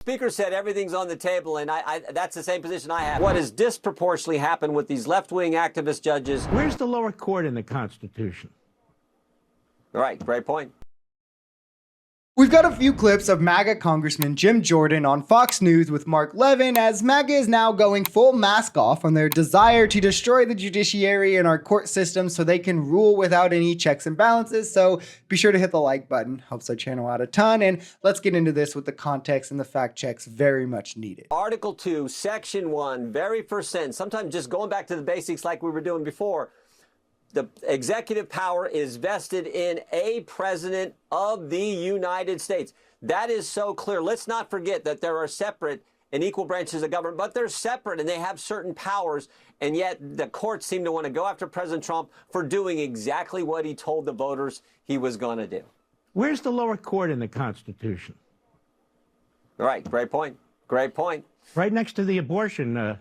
Speaker said everything's on the table, and that's the same position I have. What has disproportionately happened with these left-wing activist judges? Where's the lower court in the Constitution? All right, great point. We've got a few clips of MAGA Congressman Jim Jordan on Fox News with Mark Levin, as MAGA is now going full mask off on their desire to destroy the judiciary and our court system so they can rule without any checks and balances. So be sure to hit the like button, helps our channel out a ton. And let's get into this with the context and the fact checks very much needed. Article 2, Section 1, very first sentence, sometimes just going back to the basics like we were doing before. The executive power is vested in a president of the United States. That is so clear. Let's not forget that there are separate and equal branches of government, but they're separate and they have certain powers. And yet the courts seem to want to go after President Trump for doing exactly what he told the voters he was going to do. Where's the lower court in the Constitution? All right. Great point. Great point. Right next to the abortion.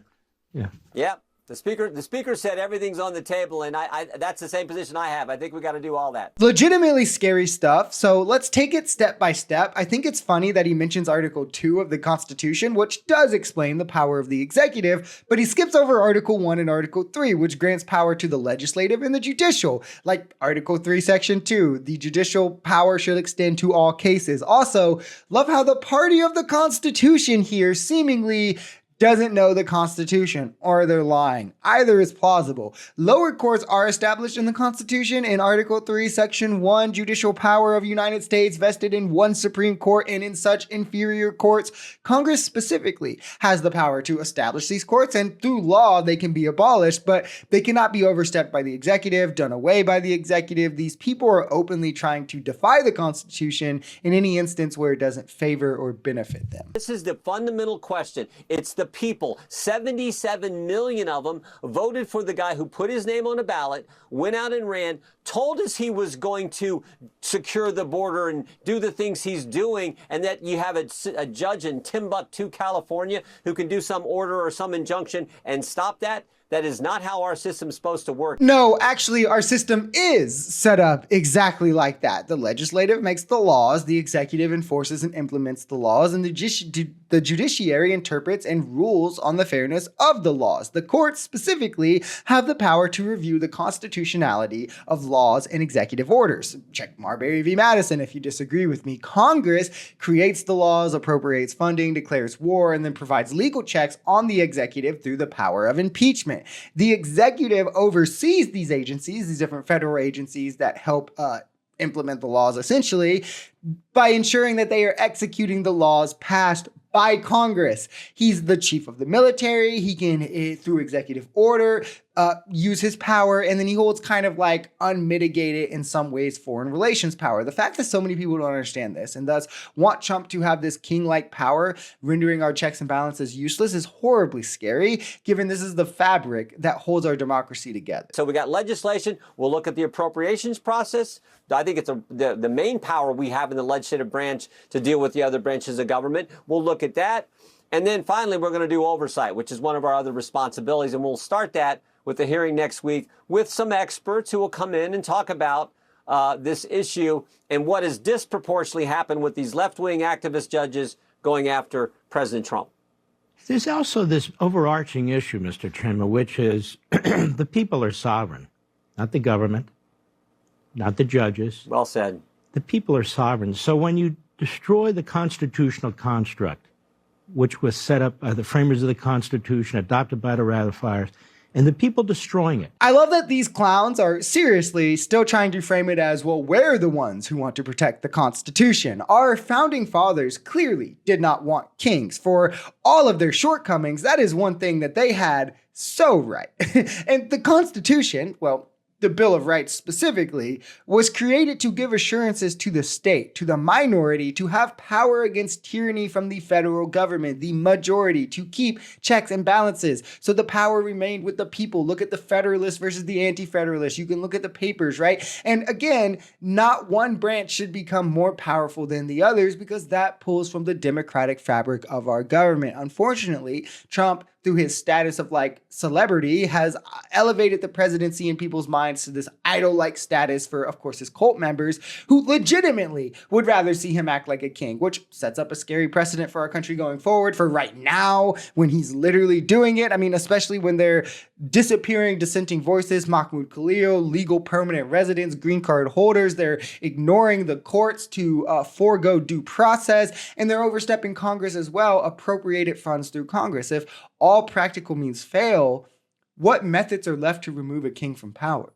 Yeah. The speaker said everything's on the table, and that's the same position I have. I think we got to do all that. Legitimately scary stuff. So let's take it step by step. I think it's funny that he mentions Article 2 of the Constitution, which does explain the power of the executive, but he skips over Article 1 and Article 3, which grants power to the legislative and the judicial. Like Article 3, Section 2, the judicial power should extend to all cases. Also, love how the party of the Constitution here seemingly doesn't know the Constitution, or they're lying. Either is plausible. Lower courts are established in the Constitution. In Article 3, Section 1, judicial power of United States vested in one Supreme Court and in such inferior courts. Congress specifically has the power to establish these courts, and through law they can be abolished, but they cannot be overstepped by the executive, done away by the executive. These people are openly trying to defy the Constitution in any instance where it doesn't favor or benefit them. This is the fundamental question. It's the people, 77 million of them, voted for the guy who put his name on a ballot, went out and ran, told us he was going to secure the border and do the things he's doing, and that you have a judge in Timbuktu, California, who can do some order or some injunction and stop that. That is not how our system's supposed to work. No, actually, our system is set up exactly like that. The legislative makes the laws, the executive enforces and implements the laws, and the judiciary interprets and rules on the fairness of the laws. The courts specifically have the power to review the constitutionality of laws and executive orders. Check Marbury v. Madison if you disagree with me. Congress creates the laws, appropriates funding, declares war, and then provides legal checks on the executive through the power of impeachment. The executive oversees these agencies, these different federal agencies that help implement the laws essentially, by ensuring that they are executing the laws passed by Congress. He's the chief of the military. He can, through executive order, use his power, and then he holds kind of like unmitigated, in some ways, foreign relations power. The fact that so many people don't understand this and thus want Trump to have this king-like power, rendering our checks and balances useless, is horribly scary, given this is the fabric that holds our democracy together. So we got legislation. We'll look at the appropriations process. I think it's the main power we have in the legislative branch to deal with the other branches of government. We'll look at that. And then finally, we're going to do oversight, which is one of our other responsibilities. And we'll start that with the hearing next week with some experts who will come in and talk about this issue and what has disproportionately happened with these left-wing activist judges going after President Trump. There's also this overarching issue, Mr. Chairman, which is the people are sovereign, not the government, not the judges. Well said. The people are sovereign. So when you destroy the constitutional construct, which was set up by the framers of the Constitution, adopted by the ratifiers, and the people destroying it. I love that these clowns are seriously still trying to frame it as, well, we're the ones who want to protect the Constitution. Our founding fathers clearly did not want kings. For all of their shortcomings, that is one thing that they had so right. And the Constitution, well, the Bill of Rights specifically, was created to give assurances to the state, to the minority, to have power against tyranny from the federal government, the majority, to keep checks and balances. So the power remained with the people. Look at the Federalists versus the Anti-Federalists. You can look at the papers, right? And again, not one branch should become more powerful than the others, because that pulls from the democratic fabric of our government. Unfortunately, Trump through his status of like celebrity, has elevated the presidency in people's minds to this idol-like status for, of course, his cult members who legitimately would rather see him act like a king, which sets up a scary precedent for our country going forward for right now when he's literally doing it. I mean, especially when they're disappearing dissenting voices, Mahmoud Khalil, legal permanent residents, green card holders. They're ignoring the courts to forego due process, and they're overstepping Congress as well, appropriated funds through Congress. If all practical means fail, what methods are left to remove a king from power?